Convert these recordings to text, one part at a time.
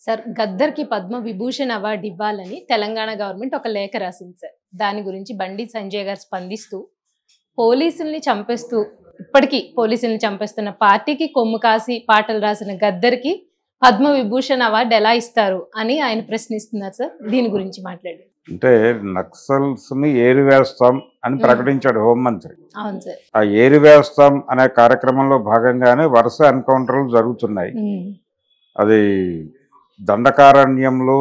Sir గద్దర్కి Padma Vibhushan award ఇవ్వాలని Telangana government ఒక లేఖ రాసింది సార్. దాని గురించి బండి సంజయ్ గారు స్పందిస్తూ పోలీసుల్ని చంపేస్తూ ఇప్పటికీ పోలీసుల్ని చంపేస్తున్న పార్టీకి కొమ్ము కాసి పాటలు రాసిన గద్దర్కి పద్మ విభూషణ్ అవార్డు ఎలా ఇస్తారు అని ఆయన ప్రశ్నిస్తున్నారు సార్. దీని గురించి మాట్లాడారు. అంటే నక్సల్స్ ని ఏరివేస్తాం అని ప్రకటించాడు హోంమంత్రి. అవును సార్. ఆ ఏరివేస్తాం అనే కార్యక్రమంలో భాగంగానే వరుస ఎన్కౌంటర్లు జరుగుతున్నాయి. అది దండకారణ్యంలో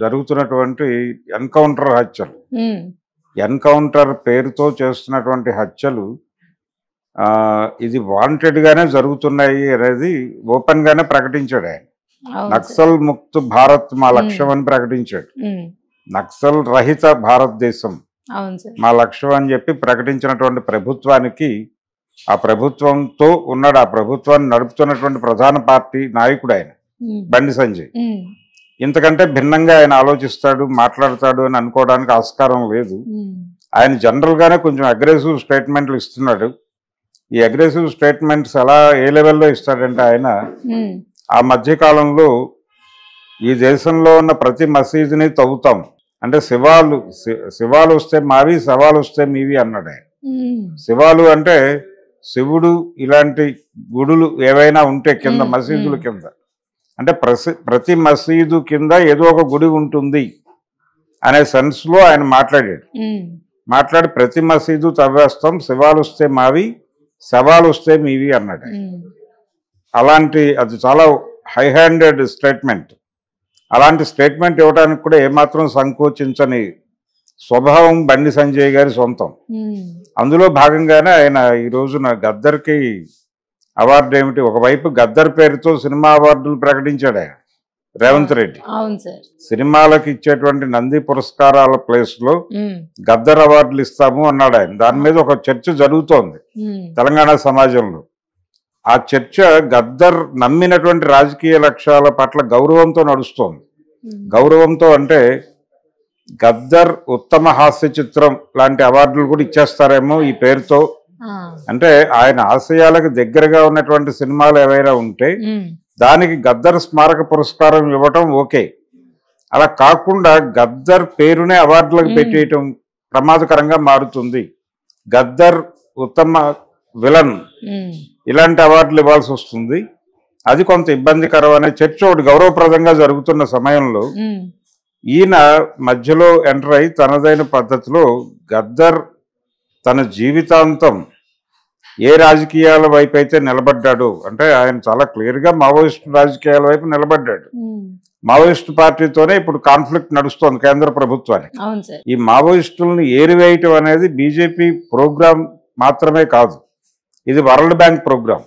జరుగుతున్నటువంటి ఎన్కౌంటర్ హత్యలు, ఎన్కౌంటర్ పేరుతో చేస్తున్నటువంటి హత్యలు ఇది వాంటెడ్ గానే జరుగుతున్నాయి అనేది ఓపెన్ గానే ప్రకటించాడు ఆయన. నక్సల్ ముక్త్ భారత్ మా లక్ష్యం అని ప్రకటించాడు. నక్సల్ రహిత భారతదేశం మా లక్ష్యం అని చెప్పి ప్రకటించినటువంటి ప్రభుత్వానికి, ఆ ప్రభుత్వంతో ఉన్నాడు, ఆ ప్రభుత్వాన్ని నడుపుతున్నటువంటి ప్రధాన పార్టీ నాయకుడు ఆయన బండి సంజయ్. ఇంతకంటే భిన్నంగా ఆయన ఆలోచిస్తాడు, మాట్లాడతాడు అని అనుకోవడానికి ఆస్కారం లేదు. ఆయన జనరల్ గానే కొంచెం అగ్రెసివ్ స్టేట్మెంట్లు ఇస్తున్నాడు. ఈ అగ్రెసివ్ స్టేట్మెంట్స్ ఎలా ఏ లెవెల్లో ఇస్తాడంటే ఆయన ఆ మధ్య కాలంలో ఈ దేశంలో ఉన్న ప్రతి మసీదుని తవ్వుతాం అంటే శివాలు వస్తే మావి, శవాలు వస్తే మీవి అన్నాడు ఆయన. శివాలు అంటే శివుడు ఇలాంటి గుడులు ఏవైనా ఉంటే కింద మసీదుల కింద, అంటే ప్రతి మసీదు కింద ఏదో ఒక గుడి ఉంటుంది అనే సెన్స్ లో ఆయన మాట్లాడి ప్రతి మసీదు తవ్వేస్తాం, శివాలు వస్తే మావి, శవాలు వస్తే మీవి అన్నాడు. అలాంటి అది చాలా హై హ్యాండెడ్ స్టేట్మెంట్. అలాంటి స్టేట్మెంట్ ఇవ్వడానికి కూడా ఏమాత్రం సంకోచించని స్వభావం బండి సంజయ్ గారి సొంతం. అందులో భాగంగానే ఆయన ఈ రోజున గద్దర్కి అవార్డు ఏమిటి, ఒకవైపు గద్దర్ పేరుతో సినిమా అవార్డులు ప్రకటించాడు ఆయన రేవంత్ రెడ్డి. సినిమాలకు ఇచ్చేటువంటి నంది పురస్కారాల ప్లేస్ లో గద్దర్ అవార్డులు ఇస్తాము అన్నాడు ఆయన. దాని మీద ఒక చర్చ జరుగుతోంది తెలంగాణ సమాజంలో. ఆ చర్చ గద్దర్ నమ్మినటువంటి రాజకీయ లక్ష్యాల పట్ల గౌరవంతో నడుస్తోంది. గౌరవంతో అంటే గద్దర్ ఉత్తమ హాస్య చిత్రం లాంటి అవార్డులు కూడా ఇచ్చేస్తారేమో ఈ పేరుతో. అంటే ఆయన ఆశయాలకు దగ్గరగా ఉన్నటువంటి సినిమాలు ఏవైనా ఉంటే దానికి గద్దర్ స్మారక పురస్కారం ఇవ్వటం ఓకే. అలా కాకుండా గద్దర్ పేరునే అవార్డులకు పెట్టేయటం ప్రమాదకరంగా మారుతుంది. గద్దర్ ఉత్తమ విలన్ ఇలాంటి అవార్డులు ఇవ్వాల్సి వస్తుంది, అది కొంత ఇబ్బందికరం అనే చర్చ ఒకటి గౌరవప్రదంగా జరుగుతున్న సమయంలో ఈయన మధ్యలో ఎంటర్ అయి తనదైన పద్ధతిలో గద్దర్ తన జీవితాంతం ఏ రాజకీయాల వైపు అయితే నిలబడ్డాడు అంటే ఆయన చాలా క్లియర్గా మావోయిస్టు రాజకీయాల వైపు నిలబడ్డాడు. మావోయిస్టు పార్టీతోనే ఇప్పుడు కాన్ఫ్లిక్ట్ నడుస్తోంది కేంద్ర ప్రభుత్వానికి. ఈ మావోయిస్టులను ఏరివేయటం అనేది బీజేపీ ప్రోగ్రాం మాత్రమే కాదు, ఇది వరల్డ్ బ్యాంక్ ప్రోగ్రాం.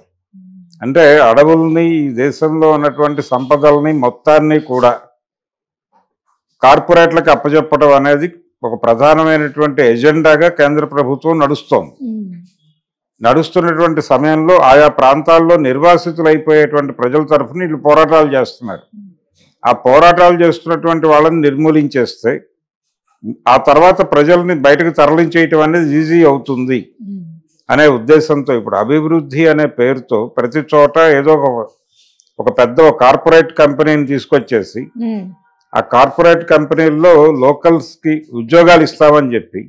అంటే అడవుల్ని, ఈ దేశంలో ఉన్నటువంటి సంపదల్ని మొత్తాన్ని కూడా కార్పొరేట్లకు అప్పచెప్పడం అనేది ఒక ప్రధానమైనటువంటి ఎజెండాగా కేంద్ర ప్రభుత్వం నడుస్తున్నటువంటి సమయంలో ఆయా ప్రాంతాల్లో నిర్వాసితులైపోయేటువంటి ప్రజల తరఫున వీళ్ళు పోరాటాలు చేస్తున్నారు. ఆ పోరాటాలు చేస్తున్నటువంటి వాళ్ళని నిర్మూలించేస్తే ఆ తర్వాత ప్రజల్ని బయటకు తరలించేయటం అనేది ఈజీ అవుతుంది అనే ఉద్దేశంతో ఇప్పుడు అభివృద్ధి అనే పేరుతో ప్రతి చోట ఏదో ఒక పెద్ద కార్పొరేట్ కంపెనీని తీసుకొచ్చేసి ఆ కార్పొరేట్ కంపెనీల్లో లోకల్స్కి ఉద్యోగాలు ఇస్తామని చెప్పి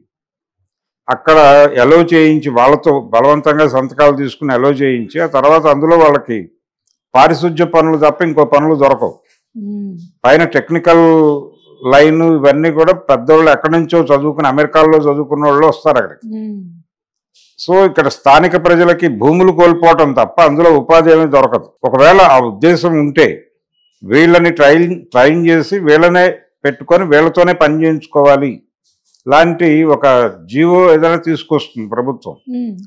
అక్కడ ఎలో చేయించి వాళ్ళతో బలవంతంగా సంతకాలు తీసుకుని ఎలో చేయించి ఆ తర్వాత అందులో వాళ్ళకి పారిశుధ్య పనులు తప్ప ఇంకో పనులు దొరకవు. పైన టెక్నికల్ లైన్ ఇవన్నీ కూడా పెద్దవాళ్ళు ఎక్కడి నుంచో చదువుకుని అమెరికాలో చదువుకున్న వాళ్ళు వస్తారు అక్కడికి. సో ఇక్కడ స్థానిక ప్రజలకి భూములు కోల్పోవటం తప్ప అందులో ఉపాధి ఏమీ దొరకదు. ఒకవేళ ఆ ఉద్దేశం ఉంటే వీళ్ళని ట్రైన్ చేసి వీళ్ళనే పెట్టుకొని వీళ్ళతోనే పని చేయించుకోవాలి లాంటి ఒక జీవో ఏదైనా తీసుకొస్తుంది ప్రభుత్వం.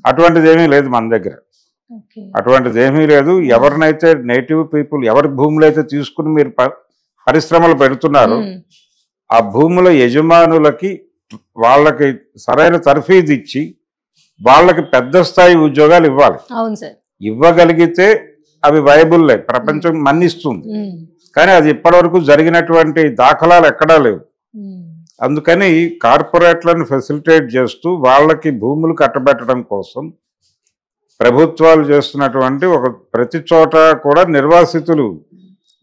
అటువంటిది ఏమీ లేదు మన దగ్గర, అటువంటిది ఏమీ లేదు. ఎవరినైతే నేటివ్ పీపుల్ ఎవరి భూములు అయితే తీసుకుని మీరు పరిశ్రమలు పెడుతున్నారో ఆ భూముల యజమానులకి వాళ్ళకి సరైన తర్ఫీదు ఇచ్చి వాళ్ళకి పెద్ద స్థాయి ఉద్యోగాలు ఇవ్వాలి. ఇవ్వగలిగితే అవి వైబుల్లే, ప్రపంచం మన్నిస్తుంది. కానీ అది ఇప్పటివరకు జరిగినటువంటి దాఖలాలు ఎక్కడా లేవు. అందుకని కార్పొరేట్లను ఫెసిలిటేట్ చేస్తూ వాళ్ళకి భూములు కట్టబెట్టడం కోసం ప్రభుత్వాలు చేస్తున్నటువంటి ప్రతి చోట కూడా నిర్వాసితులు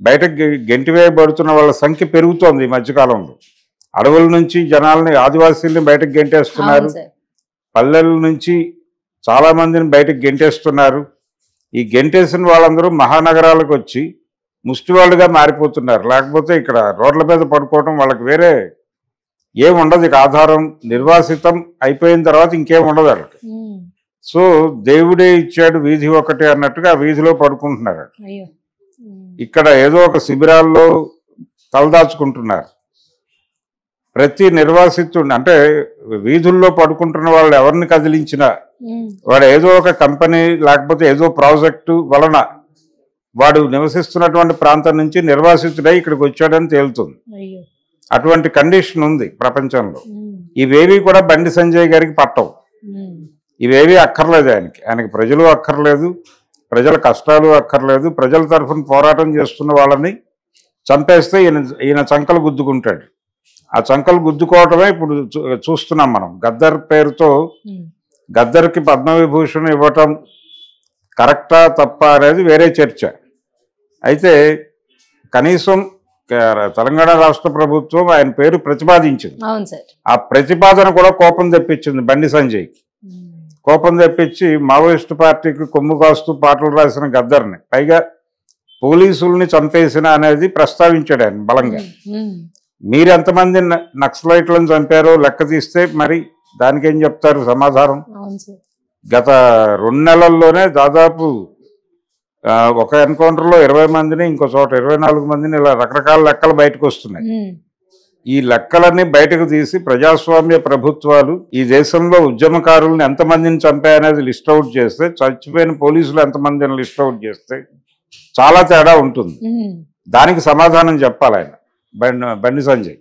బయటకు గెంటివేయబడుతున్న వాళ్ళ సంఖ్య పెరుగుతోంది ఈ మధ్యకాలంలో. అడవుల నుంచి జనాల్ని, ఆదివాసీల్ని బయటకు గెంటేస్తున్నారు. అవును సార్. పల్లెల నుంచి చాలా మందిని బయటకు గెంటేస్తున్నారు. ఈ గెంటేసిన వాళ్ళందరూ మహానగరాలకు వచ్చి ముష్టివాళ్ళుగా మారిపోతున్నారు. లేకపోతే ఇక్కడ రోడ్ల మీద పడుకోవడం, వాళ్ళకి వేరే ఏముండదు. ఇక ఆధారం నిర్వాసితం అయిపోయిన తర్వాత ఇంకేం ఉండదు వాళ్ళకి. సో దేవుడే ఇచ్చాడు వీధి ఒకటి అన్నట్టుగా ఆ వీధిలో పడుకుంటున్నారు. అయ్యో. ఇక్కడ ఏదో ఒక శిబిరాల్లో తలదాచుకుంటున్నారు. ప్రతి నిర్వాసితుడిని, అంటే వీధుల్లో పడుకుంటున్న వాళ్ళు ఎవరిని కదిలించినా వాడు ఏదో ఒక కంపెనీ లేకపోతే ఏదో ప్రాజెక్టు వలన వాడు నివసిస్తున్నటువంటి ప్రాంతం నుంచి నిర్వాసితుడై ఇక్కడికి వచ్చాడని తేలుతుంది. అయ్యో. అటువంటి కండిషన్ ఉంది ప్రపంచంలో. ఇవేవి కూడా బండి సంజయ్ గారికి పట్టవు. ఇవేవి అక్కర్లేదు ఆయనకి ప్రజలు అక్కర్లేదు, ప్రజల కష్టాలు అక్కర్లేదు. ప్రజల తరఫున పోరాటం చేస్తున్న వాళ్ళని చంపేస్తే ఈయన చంకలు గుద్దుకుంటాడు. ఆ చంకలు గుద్దుకోవటమే ఇప్పుడు చూస్తున్నాం మనం. గద్దర్ పేరుతో గద్దర్కి పద్మవిభూషణ్ ఇవ్వటం కరెక్టా తప్ప అనేది వేరే చర్చ. అయితే కనీసం తెలంగాణ రాష్ట్ర ప్రభుత్వం ఆయన పేరు ప్రతిపాదించింది. ఆ ప్రతిపాదన కూడా కోపం తెప్పించింది బండి సంజయ్కి. కోపం తెప్పించి మావోయిస్టు పార్టీకి కొమ్ము కాస్తూ పాటలు రాసిన గద్దర్ని, పైగా పోలీసుల్ని చంపేసిన అనేది ప్రస్తావించాడు ఆయన బలంగా. మీరు ఎంతమంది నక్సలైట్లను చంపారో లెక్క తీస్తే మరి దానికేం చెప్తారు సమాధానం? గత 2 నెలల్లోనే దాదాపు ఒక ఎన్కౌంటర్లో 20 మందిని, ఇంకో చోట 24 మందిని, ఇలా రకరకాల లెక్కలు బయటకు వస్తున్నాయి. ఈ లెక్కలన్నీ బయటకు తీసి ప్రజాస్వామ్య ప్రభుత్వాలు ఈ దేశంలో ఉద్యమకారులను ఎంతమందిని చంపాయనేది లిస్ట్ అవుట్ చేస్తే, చచ్చిపోయిన పోలీసులు ఎంతమందిని లిస్ట్ అవుట్ చేస్తే చాలా తేడా ఉంటుంది. దానికి సమాధానం చెప్పాలి ఆయన బండి సంజయ్.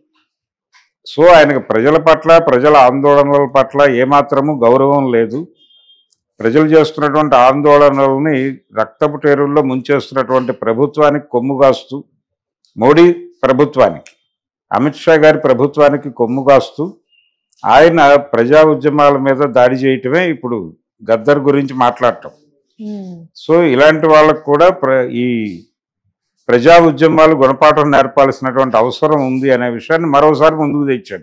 సో ఆయనకు ప్రజల పట్ల, ప్రజల ఆందోళనల పట్ల ఏమాత్రము గౌరవం లేదు. ప్రజలు చేస్తున్నటువంటి ఆందోళనలని రక్తపు టేరుల్లో ముంచేస్తున్నటువంటి ప్రభుత్వానికి కొమ్ము కాస్తూ, మోడీ ప్రభుత్వానికి, అమిత్ షా గారి ప్రభుత్వానికి కొమ్ము కాస్తూ ఆయన ప్రజా ఉద్యమాల మీద దాడి చేయటమే ఇప్పుడు గద్దర్ గురించి మాట్లాడటం. సో ఇలాంటి వాళ్ళకు కూడా ఈ ప్రజా ఉద్యమాలు గుణపాఠం నేర్పాల్సినటువంటి అవసరం ఉంది అనే విషయాన్ని మరోసారి ముందుకు తెచ్చాడు.